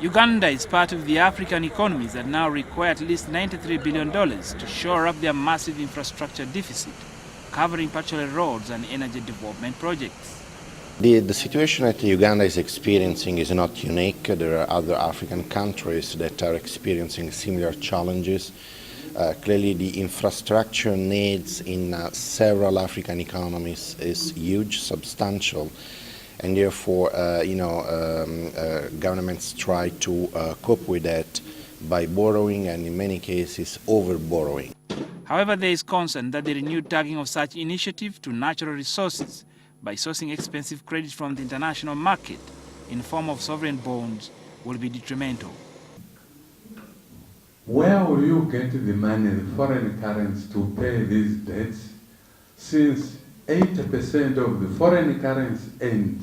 Uganda is part of the African economies that now require at least $93 billion to shore up their massive infrastructure deficit, covering particularly roads and energy development projects. The situation that Uganda is experiencing is not unique. There are other African countries that are experiencing similar challenges. Clearly, the infrastructure needs in several African economies is huge, substantial, and therefore, governments try to cope with that by borrowing and, in many cases, over-borrowing. However, there is concern that the renewed tagging of such initiative to natural resources by sourcing expensive credit from the international market in the form of sovereign bonds will be detrimental. Where will you get the money, the foreign currency, to pay these debts, since 80% of the foreign currency earned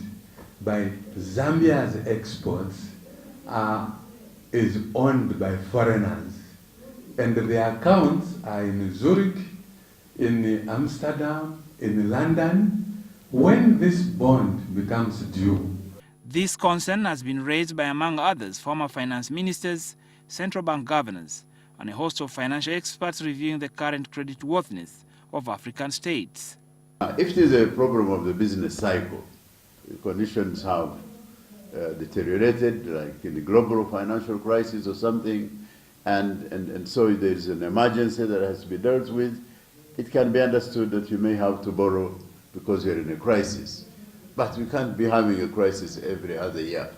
by Zambia's exports is owned by foreigners, and their accounts are in Zurich, in Amsterdam, in London. When this bond becomes due, this concern has been raised by, among others, former finance ministers, central bank governors, and a host of financial experts reviewing the current creditworthiness of African states. If it is a problem of the business cycle, the conditions have deteriorated, like in the global financial crisis or something, and so there is an emergency that has to be dealt with, it can be understood that you may have to borrow because you're in a crisis. But you can't be having a crisis every other year.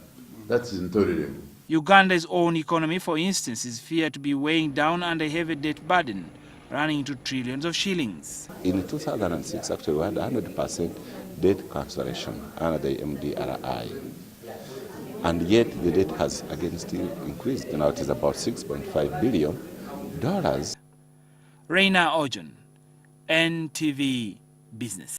That's intolerable. Uganda's own economy, for instance, is feared to be weighing down under a heavy debt burden, running into trillions of shillings. In 2006, actually, we had 100% debt cancellation under the MDRI. And yet the debt has again still increased. Now it is about $6.5 billion. Reina Ojon, NTV Business.